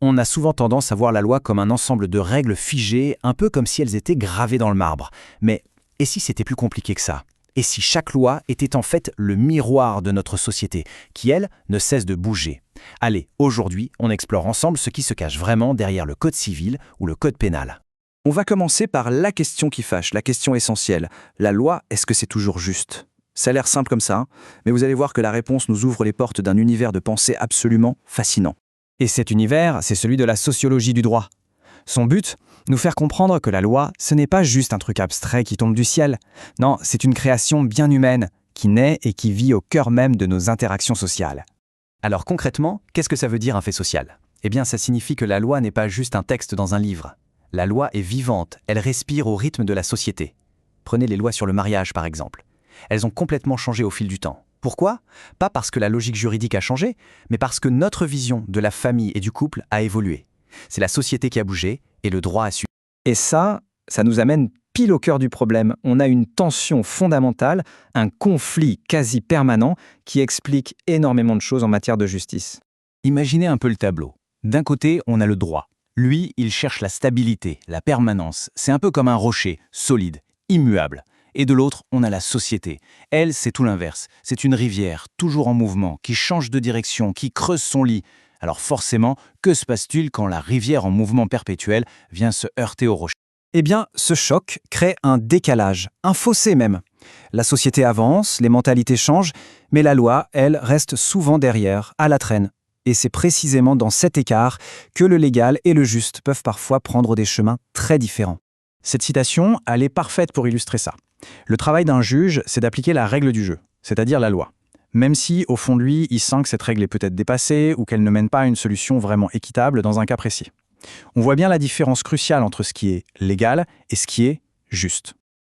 On a souvent tendance à voir la loi comme un ensemble de règles figées, un peu comme si elles étaient gravées dans le marbre. Mais et si c'était plus compliqué que ça? Et si chaque loi était en fait le miroir de notre société, qui, elle, ne cesse de bouger? Allez, aujourd'hui, on explore ensemble ce qui se cache vraiment derrière le code civil ou le code pénal. On va commencer par la question qui fâche, la question essentielle. La loi, est-ce que c'est toujours juste? Ça a l'air simple comme ça, hein, mais vous allez voir que la réponse nous ouvre les portes d'un univers de pensée absolument fascinant. Et cet univers, c'est celui de la sociologie du droit. Son but, nous faire comprendre que la loi, ce n'est pas juste un truc abstrait qui tombe du ciel. Non, c'est une création bien humaine, qui naît et qui vit au cœur même de nos interactions sociales. Alors concrètement, qu'est-ce que ça veut dire un fait social? Eh bien, ça signifie que la loi n'est pas juste un texte dans un livre. La loi est vivante, elle respire au rythme de la société. Prenez les lois sur le mariage, par exemple. Elles ont complètement changé au fil du temps. Pourquoi? Pas parce que la logique juridique a changé, mais parce que notre vision de la famille et du couple a évolué. C'est la société qui a bougé et le droit a suivi. Et ça nous amène pile au cœur du problème. On a une tension fondamentale, un conflit quasi permanent qui explique énormément de choses en matière de justice. Imaginez un peu le tableau. D'un côté, on a le droit. Lui, il cherche la stabilité, la permanence. C'est un peu comme un rocher, solide, immuable. Et de l'autre, on a la société. Elle, c'est tout l'inverse. C'est une rivière, toujours en mouvement, qui change de direction, qui creuse son lit. Alors forcément, que se passe-t-il quand la rivière en mouvement perpétuel vient se heurter au rocher? Eh bien, ce choc crée un décalage, un fossé même. La société avance, les mentalités changent, mais la loi, elle, reste souvent derrière, à la traîne. Et c'est précisément dans cet écart que le légal et le juste peuvent parfois prendre des chemins très différents. Cette citation, elle est parfaite pour illustrer ça. Le travail d'un juge, c'est d'appliquer la règle du jeu, c'est-à-dire la loi. Même si, au fond de lui, il sent que cette règle est peut-être dépassée ou qu'elle ne mène pas à une solution vraiment équitable dans un cas précis. On voit bien la différence cruciale entre ce qui est légal et ce qui est juste.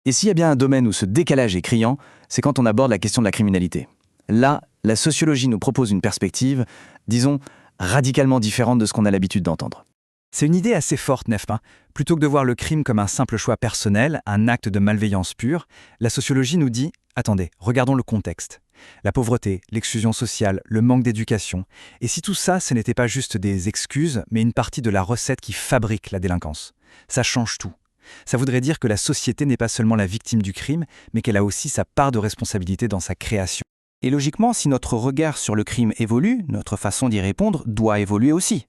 Et s'il y a bien un domaine où ce décalage est criant, c'est quand on aborde la question de la criminalité. Là, la sociologie nous propose une perspective, disons, radicalement différente de ce qu'on a l'habitude d'entendre. C'est une idée assez forte, n'est-ce pas? Plutôt que de voir le crime comme un simple choix personnel, un acte de malveillance pure, la sociologie nous dit « Attendez, regardons le contexte. La pauvreté, l'exclusion sociale, le manque d'éducation. Et si tout ça, ce n'était pas juste des excuses, mais une partie de la recette qui fabrique la délinquance? Ça change tout. Ça voudrait dire que la société n'est pas seulement la victime du crime, mais qu'elle a aussi sa part de responsabilité dans sa création. Et logiquement, si notre regard sur le crime évolue, notre façon d'y répondre doit évoluer aussi.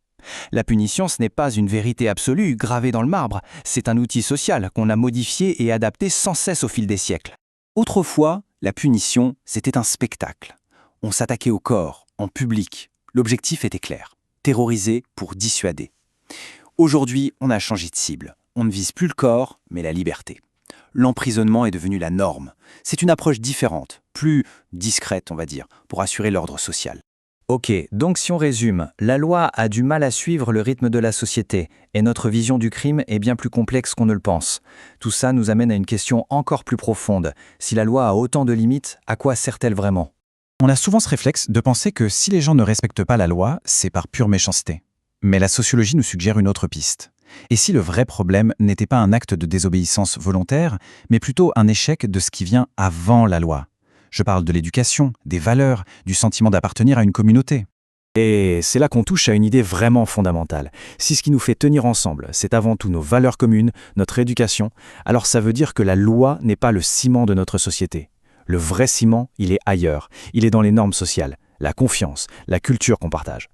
La punition, ce n'est pas une vérité absolue gravée dans le marbre, c'est un outil social qu'on a modifié et adapté sans cesse au fil des siècles. Autrefois, la punition, c'était un spectacle. On s'attaquait au corps, en public. L'objectif était clair, terroriser pour dissuader. Aujourd'hui, on a changé de cible. On ne vise plus le corps, mais la liberté. L'emprisonnement est devenu la norme. C'est une approche différente, plus discrète, on va dire, pour assurer l'ordre social. Ok, donc si on résume, la loi a du mal à suivre le rythme de la société et notre vision du crime est bien plus complexe qu'on ne le pense. Tout ça nous amène à une question encore plus profonde. Si la loi a autant de limites, à quoi sert-elle vraiment? On a souvent ce réflexe de penser que si les gens ne respectent pas la loi, c'est par pure méchanceté. Mais la sociologie nous suggère une autre piste. Et si le vrai problème n'était pas un acte de désobéissance volontaire, mais plutôt un échec de ce qui vient avant la loi? Je parle de l'éducation, des valeurs, du sentiment d'appartenir à une communauté. Et c'est là qu'on touche à une idée vraiment fondamentale. Si ce qui nous fait tenir ensemble, c'est avant tout nos valeurs communes, notre éducation, alors ça veut dire que la loi n'est pas le ciment de notre société. Le vrai ciment, il est ailleurs. Il est dans les normes sociales, la confiance, la culture qu'on partage.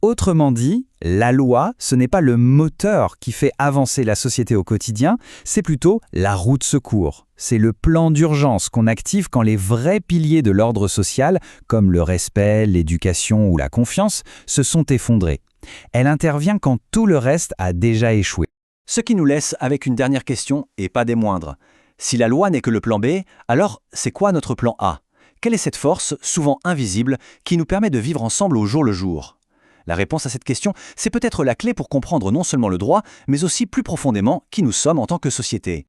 Autrement dit, la loi, ce n'est pas le moteur qui fait avancer la société au quotidien, c'est plutôt la roue de secours. C'est le plan d'urgence qu'on active quand les vrais piliers de l'ordre social, comme le respect, l'éducation ou la confiance, se sont effondrés. Elle intervient quand tout le reste a déjà échoué. Ce qui nous laisse avec une dernière question, et pas des moindres. Si la loi n'est que le plan B, alors c'est quoi notre plan A? Quelle est cette force, souvent invisible, qui nous permet de vivre ensemble au jour le jour? La réponse à cette question, c'est peut-être la clé pour comprendre non seulement le droit, mais aussi plus profondément qui nous sommes en tant que société.